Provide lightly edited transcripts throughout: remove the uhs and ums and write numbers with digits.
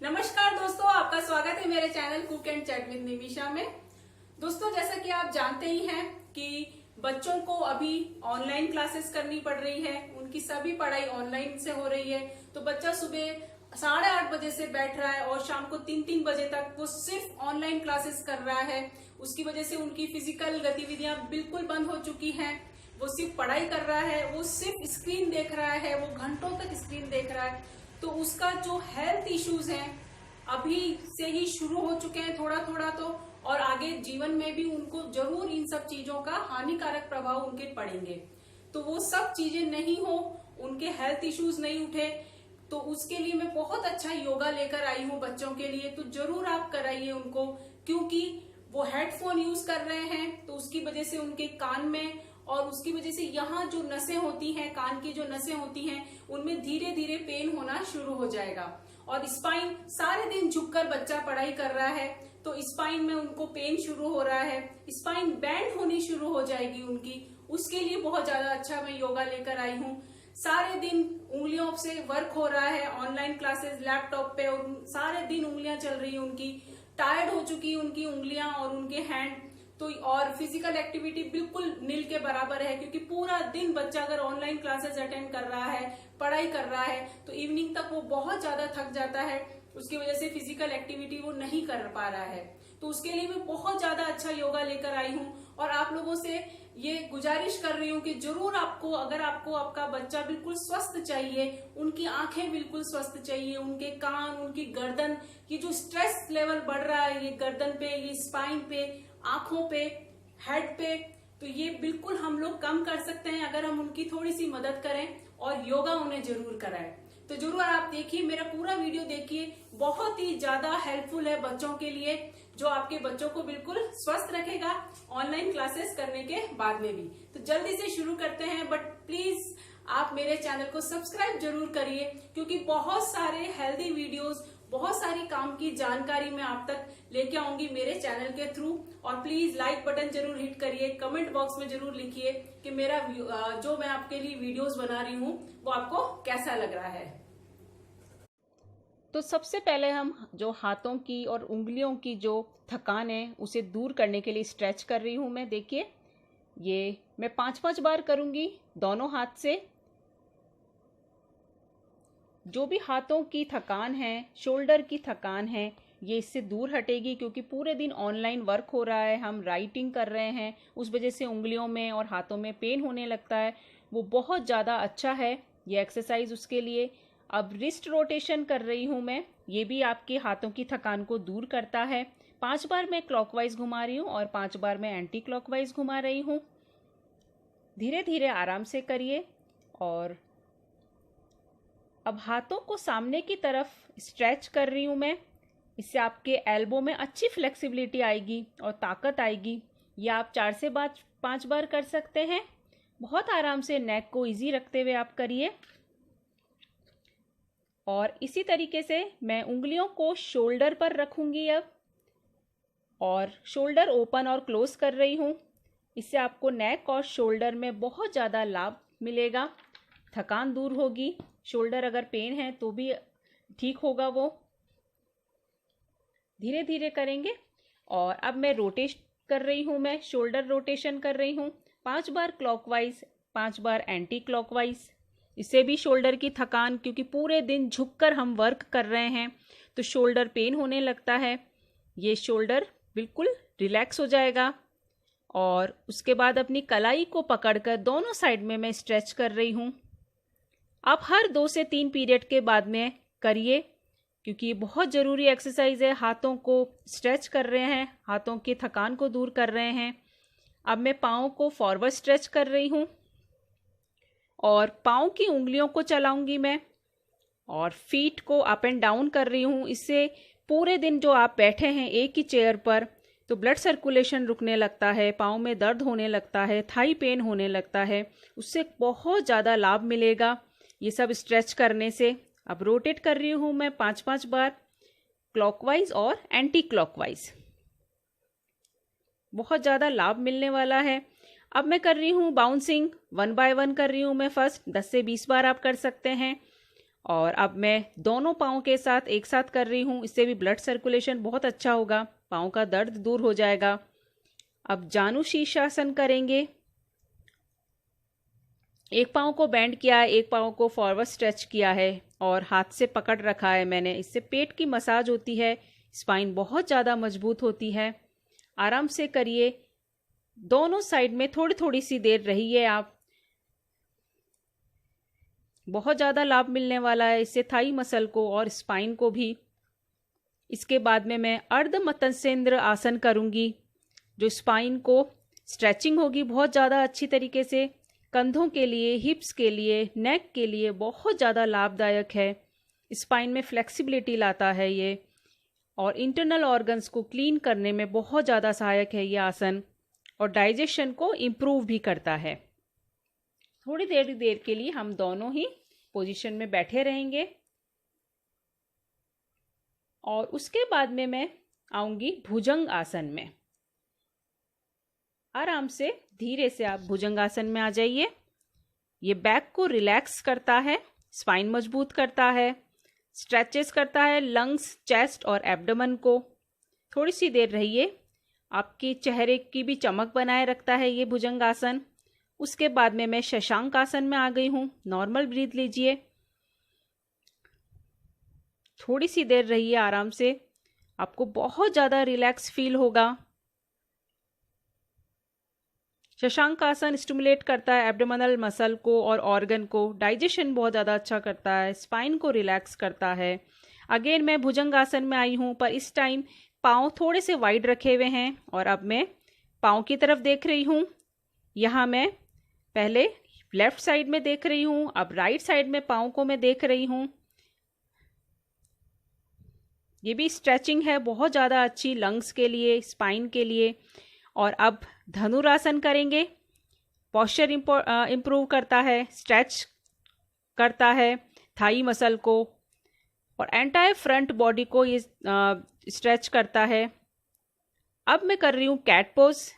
नमस्कार दोस्तों, आपका स्वागत है मेरे channel cook and chat with Nimisha में। दोस्तों, जैसा कि आप जानते ही हैं कि बच्चों को अभी ऑनलाइन क्लासेस करनी पड़ रही है, उनकी सभी पढ़ाई ऑनलाइन से हो रही है। तो बच्चा सुबह 8:30 बजे से बैठ रहा है और शाम को 3-3 बजे तक वो सिर्फ ऑनलाइन क्लासेस कर रहा है। उसकी वजह से उनकी फिजिकल गतिविधियां बिल्कुल बंद हो चुकी हैं। वो सिर्फ पढ़ाई कर रहा है, वो सिर्फ स्क्रीन देख रहा है, वो घंटों तक स्क्रीन देख रहा है। तो उसका जो हेल्थ इश्यूज हैं अभी से ही शुरू हो चुके हैं थोड़ा थोड़ा, तो और आगे जीवन में भी उनको जरूर इन सब चीजों का हानिकारक प्रभाव उनके पड़ेंगे। तो वो सब चीजें नहीं हो, उनके हेल्थ इश्यूज नहीं उठे, तो उसके लिए मैं बहुत अच्छा योगा लेकर आई हूँ बच्चों के लिए। तो जरूर आप कराइए उनको, क्योंकि वो हेडफोन यूज कर रहे हैं तो उसकी वजह से उनके कान में और उसकी वजह से यहाँ जो नसें होती हैं, कान की जो नसें होती हैं, उनमें धीरे धीरे पेन होना शुरू हो जाएगा। और स्पाइन, सारे दिन झुककर बच्चा पढ़ाई कर रहा है तो स्पाइन में उनको पेन शुरू हो रहा है, स्पाइन बैंड होनी शुरू हो जाएगी उनकी। उसके लिए बहुत ज्यादा अच्छा मैं योगा लेकर आई हूँ। सारे दिन उंगलियों से वर्क हो रहा है, ऑनलाइन क्लासेस लैपटॉप पे, और सारे दिन उंगलियां चल रही है उनकी, टायर्ड हो चुकी है उनकी उंगलियां और उनके हैंड। तो और फिजिकल एक्टिविटी बिल्कुल नील के बराबर है, क्योंकि पूरा दिन बच्चा अगर ऑनलाइन क्लासेस अटेंड कर रहा है, पढ़ाई कर रहा है, तो इवनिंग तक वो बहुत ज्यादा थक जाता है। उसकी वजह से फिजिकल एक्टिविटी वो नहीं कर पा रहा है। तो उसके लिए मैं बहुत ज्यादा अच्छा योगा लेकर आई हूँ और आप लोगों से ये गुजारिश कर रही हूँ कि जरूर आपको, अगर आपको आपका बच्चा बिल्कुल स्वस्थ चाहिए, उनकी आंखें बिल्कुल स्वस्थ चाहिए, उनके कान, उनकी गर्दन, ये जो स्ट्रेस लेवल बढ़ रहा है, ये गर्दन पे, ये स्पाइन पे, आंखों पे, हेड पे, तो ये बिल्कुल हम लोग कम कर सकते हैं अगर हम उनकी थोड़ी सी मदद करें और योगा उन्हें जरूर कराएं। तो जरूर आप देखिए, मेरा पूरा वीडियो देखिए, बहुत ही ज्यादा हेल्पफुल है बच्चों के लिए, जो आपके बच्चों को बिल्कुल स्वस्थ रखेगा ऑनलाइन क्लासेस करने के बाद में भी। तो जल्दी से शुरू करते हैं, बट प्लीज आप मेरे चैनल को सब्सक्राइब जरूर करिए, क्योंकि बहुत सारे हेल्दी वीडियोस, बहुत सारी काम की जानकारी मैं आप तक लेके आऊंगी मेरे चैनल के थ्रू। और प्लीज लाइक बटन जरूर हिट करिए, कमेंट बॉक्स में जरूर लिखिए कि मेरा जो मैं आपके लिए वीडियोस बना रही हूँ वो आपको कैसा लग रहा है। तो सबसे पहले हम जो हाथों की और उंगलियों की जो थकान है उसे दूर करने के लिए स्ट्रेच कर रही हूँ मैं। देखिए, ये मैं 5-5 बार करूंगी दोनों हाथ से। जो भी हाथों की थकान है, शोल्डर की थकान है, ये इससे दूर हटेगी, क्योंकि पूरे दिन ऑनलाइन वर्क हो रहा है, हम राइटिंग कर रहे हैं, उस वजह से उंगलियों में और हाथों में पेन होने लगता है। वो बहुत ज़्यादा अच्छा है ये एक्सरसाइज उसके लिए। अब रिस्ट रोटेशन कर रही हूँ मैं, ये भी आपके हाथों की थकान को दूर करता है। 5 बार मैं क्लॉकवाइज घुमा रही हूँ और 5 बार मैं एंटी क्लॉकवाइज घुमा रही हूँ। धीरे धीरे आराम से करिए। और अब हाथों को सामने की तरफ स्ट्रेच कर रही हूँ मैं। इससे आपके एल्बो में अच्छी फ्लेक्सिबिलिटी आएगी और ताकत आएगी। ये आप 4 से 5 बार कर सकते हैं। बहुत आराम से नेक को इजी रखते हुए आप करिए। और इसी तरीके से मैं उंगलियों को शोल्डर पर रखूंगी अब, और शोल्डर ओपन और क्लोज कर रही हूँ। इससे आपको नेक और शोल्डर में बहुत ज़्यादा लाभ मिलेगा, थकान दूर होगी। शोल्डर अगर पेन है तो भी ठीक होगा वो। धीरे धीरे करेंगे। और अब मैं रोटेट कर रही हूँ, मैं शोल्डर रोटेशन कर रही हूँ। 5 बार क्लॉकवाइज, 5 बार एंटी क्लॉकवाइज। इससे भी शोल्डर की थकान, क्योंकि पूरे दिन झुककर हम वर्क कर रहे हैं तो शोल्डर पेन होने लगता है, ये शोल्डर बिल्कुल रिलैक्स हो जाएगा। और उसके बाद अपनी कलाई को पकड़कर दोनों साइड में मैं स्ट्रेच कर रही हूँ। आप हर 2 से 3 पीरियड के बाद में करिए, क्योंकि ये बहुत ज़रूरी एक्सरसाइज है। हाथों को स्ट्रेच कर रहे हैं, हाथों की थकान को दूर कर रहे हैं। अब मैं पाँव को फॉरवर्ड स्ट्रेच कर रही हूँ और पाँव की उंगलियों को चलाऊंगी मैं, और फीट को अप एंड डाउन कर रही हूँ। इससे पूरे दिन जो आप बैठे हैं एक ही चेयर पर, तो ब्लड सर्कुलेशन रुकने लगता है, पाँव में दर्द होने लगता है, थाई पेन होने लगता है, उससे बहुत ज़्यादा लाभ मिलेगा ये सब स्ट्रेच करने से। अब रोटेट कर रही हूँ मैं 5-5 बार, क्लॉकवाइज और एंटी क्लॉकवाइज। बहुत ज़्यादा लाभ मिलने वाला है। अब मैं कर रही हूँ बाउंसिंग, 1 बाय 1 कर रही हूँ मैं। फर्स्ट 10 से 20 बार आप कर सकते हैं। और अब मैं दोनों पाँव के साथ एक साथ कर रही हूँ। इससे भी ब्लड सर्कुलेशन बहुत अच्छा होगा, पाँव का दर्द दूर हो जाएगा। अब जानु शीर्षासन करेंगे। एक पाँव को बेंड किया है, एक पाँव को फॉरवर्ड स्ट्रेच किया है और हाथ से पकड़ रखा है मैंने। इससे पेट की मसाज होती है, स्पाइन बहुत ज़्यादा मजबूत होती है। आराम से करिए, दोनों साइड में थोड़ी थोड़ी सी देर रहिए आप। बहुत ज़्यादा लाभ मिलने वाला है इससे थाई मसल को और स्पाइन को भी। इसके बाद में मैं अर्ध मतस्येंद्र आसन करूँगी, जो स्पाइन को स्ट्रेचिंग होगी बहुत ज़्यादा अच्छी तरीके से। कंधों के लिए, हिप्स के लिए, नेक के लिए बहुत ज़्यादा लाभदायक है। स्पाइन में फ्लेक्सिबिलिटी लाता है ये, और इंटरनल ऑर्गन्स को क्लीन करने में बहुत ज़्यादा सहायक है ये आसन, और डाइजेशन को इम्प्रूव भी करता है। थोड़ी देर के लिए हम दोनों ही पोजीशन में बैठे रहेंगे और उसके बाद में मैं आऊंगी भुजंग आसन में। आराम से धीरे से आप भुजंग आसन में आ जाइए। ये बैक को रिलैक्स करता है, स्पाइन मजबूत करता है, स्ट्रेचेस करता है लंग्स, चेस्ट और एब्डोमेन को। थोड़ी सी देर रहिए, आपके चेहरे की भी चमक बनाए रखता है ये भुजंग आसन। उसके बाद में मैं शशांक आसन में आ गई हूँ। नॉर्मल ब्रीथ लीजिए, थोड़ी सी देर रहिए आराम से, आपको बहुत ज़्यादा रिलैक्स फील होगा। शशांक आसन स्टिमुलेट करता है एब्डोमिनल मसल को और ऑर्गन को, डाइजेशन बहुत ज़्यादा अच्छा करता है, स्पाइन को रिलैक्स करता है। अगेन मैं भुजंग आसन में आई हूँ, पर इस टाइम पाँव थोड़े से वाइड रखे हुए हैं और अब मैं पाँव की तरफ देख रही हूँ। यहाँ मैं पहले लेफ्ट साइड में देख रही हूँ, अब राइट साइड में पाँव को मैं देख रही हूँ। ये भी स्ट्रेचिंग है बहुत ज़्यादा अच्छी लंग्स के लिए, स्पाइन के लिए। और अब धनुरासन करेंगे। पोस्चर इम्प्रूव करता है, स्ट्रेच करता है थाई मसल को और एंटायर फ्रंट बॉडी को ये स्ट्रेच करता है। अब मैं कर रही हूँ कैट पोज।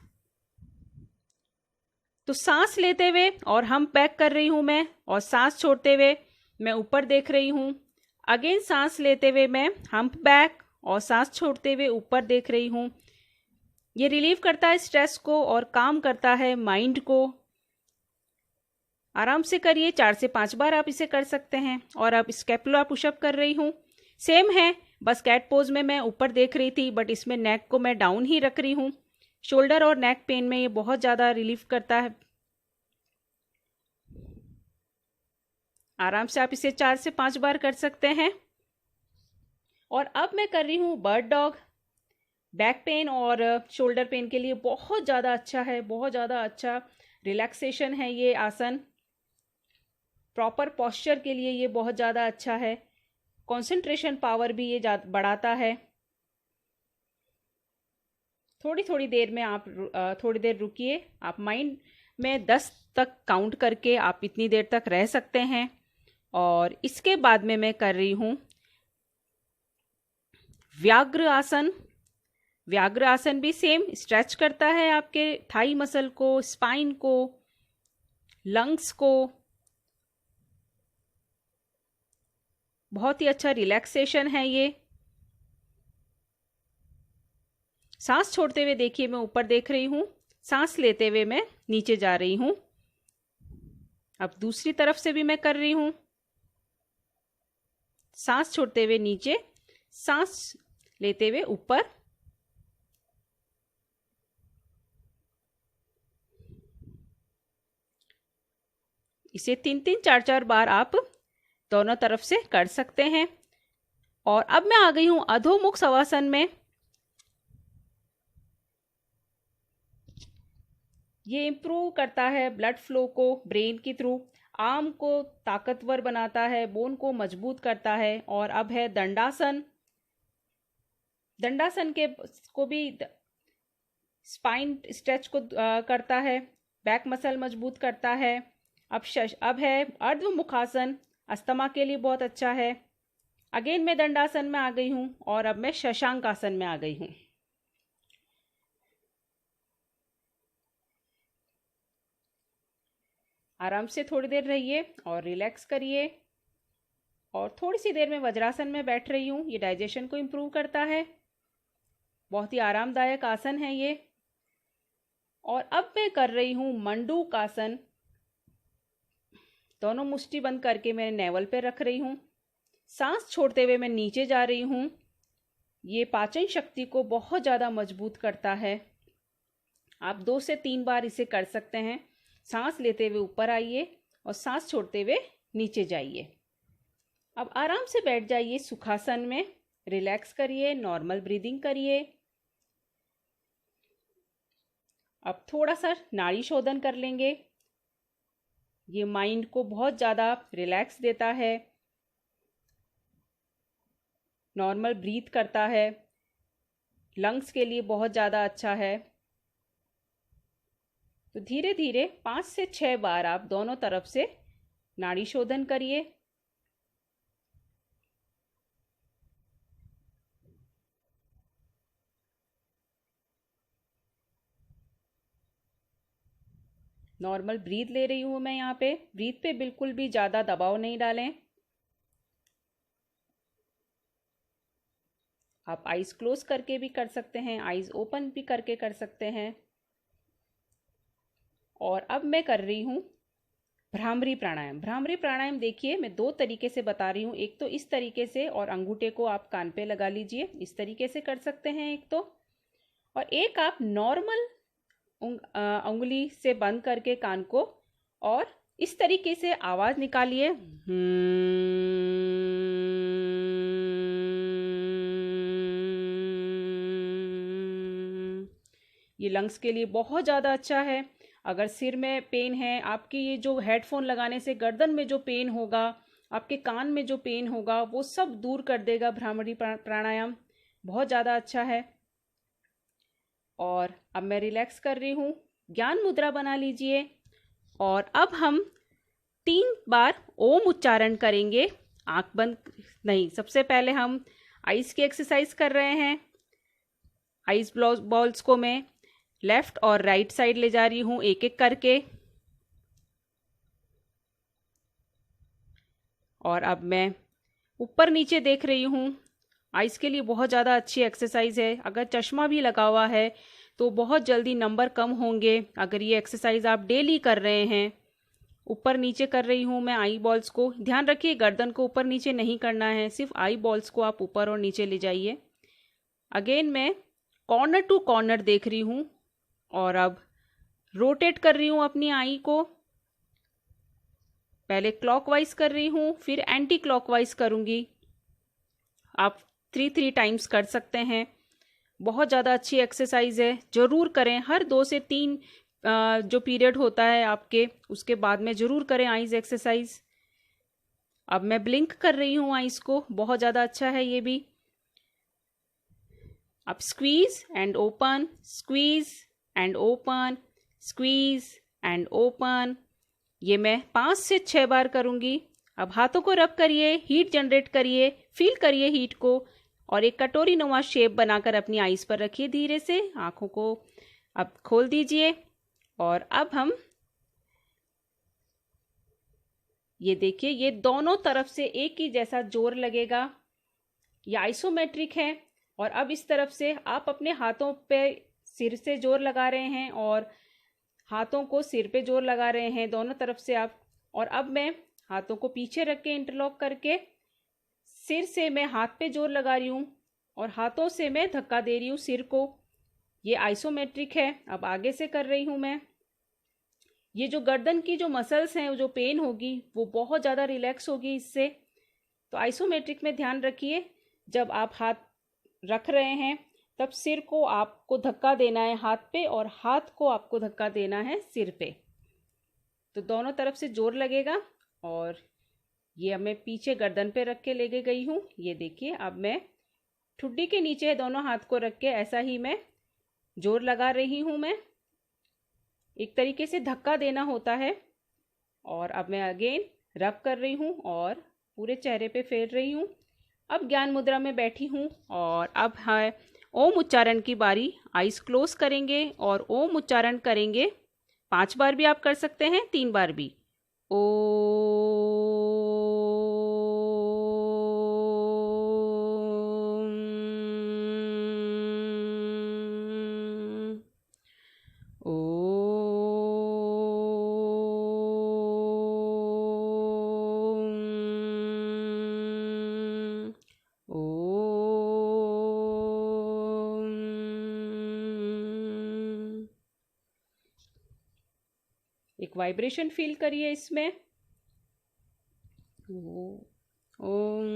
तो सांस लेते हुए और हम बैक कर रही हूँ मैं, और सांस छोड़ते हुए मैं ऊपर देख रही हूँ। अगेन सांस लेते हुए मैं हम्प बैक और सांस छोड़ते हुए ऊपर देख रही हूँ। ये रिलीव करता है स्ट्रेस को और काम करता है माइंड को। आराम से करिए, 4 से 5 बार आप इसे कर सकते हैं। और अब स्कैपुला पुशअप कर रही हूँ, सेम है, बस कैट पोज में मैं ऊपर देख रही थी, बट इसमें नेक को मैं डाउन ही रख रही हूँ। शोल्डर और नेक पेन में ये बहुत ज़्यादा रिलीफ करता है। आराम से आप इसे 4 से 5 बार कर सकते हैं। और अब मैं कर रही हूँ बर्ड डॉग। बैक पेन और शोल्डर पेन के लिए बहुत ज़्यादा अच्छा है, बहुत ज़्यादा अच्छा रिलैक्सेशन है ये आसन। प्रॉपर पोस्चर के लिए ये बहुत ज़्यादा अच्छा है। कंसंट्रेशन पावर भी ये बढ़ाता है। थोड़ी थोड़ी देर में आप थोड़ी देर रुकिए। आप माइंड में 10 तक काउंट करके आप इतनी देर तक रह सकते हैं। और इसके बाद में मैं कर रही हूँ व्याघ्र आसन। व्याघ्र आसन भी सेम स्ट्रेच करता है आपके थाई मसल को, स्पाइन को, लंग्स को। बहुत ही अच्छा रिलैक्सेशन है ये। सांस छोड़ते हुए देखिए, मैं ऊपर देख रही हूँ, सांस लेते हुए मैं नीचे जा रही हूँ। अब दूसरी तरफ से भी मैं कर रही हूँ, सांस छोड़ते हुए नीचे, सांस लेते हुए ऊपर। इसे 3-3, 4-4 बार आप दोनों तरफ से कर सकते हैं। और अब मैं आ गई हूं अधोमुख शवासन में। ये इंप्रूव करता है ब्लड फ्लो को ब्रेन के थ्रू, आर्म को ताकतवर बनाता है, बोन को मजबूत करता है। और अब है दंडासन। दंडासन को भी स्पाइन स्ट्रेच को करता है, बैक मसल मजबूत करता है। अब है अर्धमुखासन, अस्थमा के लिए बहुत अच्छा है। अगेन मैं दंडासन में आ गई हूँ और अब मैं शशांक आसन में आ गई हूँ। आराम से थोड़ी देर रहिए और रिलैक्स करिए। और थोड़ी सी देर में वज्रासन में बैठ रही हूँ। ये डाइजेशन को इम्प्रूव करता है, बहुत ही आरामदायक आसन है ये। और अब मैं कर रही हूँ मंडूकासन। दोनों मुट्ठी बंद करके मैं नेवल पे रख रही हूँ, सांस छोड़ते हुए मैं नीचे जा रही हूँ। ये पाचन शक्ति को बहुत ज़्यादा मजबूत करता है। आप 2 से 3 बार इसे कर सकते हैं। सांस लेते हुए ऊपर आइए और सांस छोड़ते हुए नीचे जाइए। अब आराम से बैठ जाइए सुखासन में, रिलैक्स करिए, नॉर्मल ब्रीदिंग करिए। अब थोड़ा सा नाड़ी शोधन कर लेंगे। ये माइंड को बहुत ज़्यादा रिलैक्स देता है, नॉर्मल ब्रीथ करता है, लंग्स के लिए बहुत ज़्यादा अच्छा है। तो धीरे धीरे 5 से 6 बार आप दोनों तरफ से नाड़ी शोधन करिए। नॉर्मल ब्रीथ ले रही हूँ मैं यहाँ पे। ब्रीथ पे बिल्कुल भी ज़्यादा दबाव नहीं डालें। आप आईज क्लोज करके भी कर सकते हैं, आईज ओपन भी करके कर सकते हैं। और अब मैं कर रही हूँ भ्रामरी प्राणायाम। भ्रामरी प्राणायाम देखिए मैं 2 तरीके से बता रही हूँ। एक तो इस तरीके से, और अंगूठे को आप कान पे लगा लीजिए, इस तरीके से कर सकते हैं एक तो। और एक आप नॉर्मल उंगली से बंद करके कान को, और इस तरीके से आवाज निकालिए। ये लंग्स के लिए बहुत ज़्यादा अच्छा है। अगर सिर में पेन है, आपकी ये जो हेडफोन लगाने से गर्दन में जो पेन होगा, आपके कान में जो पेन होगा, वो सब दूर कर देगा भ्रामरी प्राणायाम। बहुत ज़्यादा अच्छा है। और अब मैं रिलैक्स कर रही हूँ। ज्ञान मुद्रा बना लीजिए। और अब हम 3 बार ओम उच्चारण करेंगे, आंख बंद नहीं। सबसे पहले हम आइज की एक्सरसाइज कर रहे हैं। आइज बॉल्स को मैं लेफ्ट और राइट साइड ले जा रही हूँ एक एक करके। और अब मैं ऊपर नीचे देख रही हूँ। आइज के लिए बहुत ज़्यादा अच्छी एक्सरसाइज है। अगर चश्मा भी लगा हुआ है तो बहुत जल्दी नंबर कम होंगे अगर ये एक्सरसाइज आप डेली कर रहे हैं। ऊपर नीचे कर रही हूँ मैं आई बॉल्स को। ध्यान रखिए गर्दन को ऊपर नीचे नहीं करना है, सिर्फ आई बॉल्स को आप ऊपर और नीचे ले जाइए। अगेन मैं कॉर्नर टू कॉर्नर देख रही हूँ और अब रोटेट कर रही हूँ अपनी आई को। पहले क्लॉकवाइज कर रही हूँ, फिर एंटी क्लॉकवाइज करूँगी। आप 3 टाइम्स कर सकते हैं। बहुत ज़्यादा अच्छी एक्सरसाइज है, ज़रूर करें। हर 2 से 3 जो पीरियड होता है आपके, उसके बाद में ज़रूर करें आइज एक्सरसाइज। अब मैं ब्लिंक कर रही हूँ आइज को, बहुत ज़्यादा अच्छा है ये भी। अब squeeze and open, squeeze and open, squeeze and open. ये मैं 5 से 6 बार करूँगी। अब हाथों को रब करिए, हीट जनरेट करिए, फील करिए हीट को, और एक कटोरी नुमा शेप बनाकर अपनी आईज पर रखिए। धीरे से आंखों को अब खोल दीजिए। और अब हम ये देखिए, ये दोनों तरफ से एक ही जैसा जोर लगेगा। ये आइसोमेट्रिक है। और अब इस तरफ से आप अपने हाथों पे सिर से जोर लगा रहे हैं और हाथों को सिर पे जोर लगा रहे हैं, दोनों तरफ से आप। और अब मैं हाथों को पीछे रख के इंटरलॉक करके सिर से मैं हाथ पे जोर लगा रही हूँ और हाथों से मैं धक्का दे रही हूँ सिर को। ये आइसोमेट्रिक है। अब आगे से कर रही हूँ मैं। ये जो गर्दन की जो मसल्स हैं, जो पेन होगी वो बहुत ज़्यादा रिलैक्स होगी इससे। तो आइसोमेट्रिक में ध्यान रखिए, जब आप हाथ रख रहे हैं तब सिर को आपको धक्का देना है हाथ पे, और हाथ को आपको धक्का देना है सिर पे। तो दोनों तरफ से जोर लगेगा। और ये अब मैं पीछे गर्दन पे रख के लेके गई हूँ। ये देखिए, अब मैं ठुड्डी के नीचे दोनों हाथ को रख के ऐसा ही मैं जोर लगा रही हूँ। मैं एक तरीके से धक्का देना होता है। और अब मैं अगेन रब कर रही हूँ और पूरे चेहरे पे फेर रही हूँ। अब ज्ञान मुद्रा में बैठी हूँ और अब है ओम उच्चारण की बारी। आइज क्लोज करेंगे और ओम उच्चारण करेंगे। 5 बार भी आप कर सकते हैं, 3 बार भी। ओ एक वाइब्रेशन फील करिए इसमें। ओम।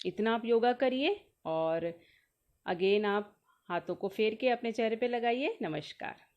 इतना आप योगा करिए और अगेन आप हाथों को फेर के अपने चेहरे पे लगाइए। नमस्कार।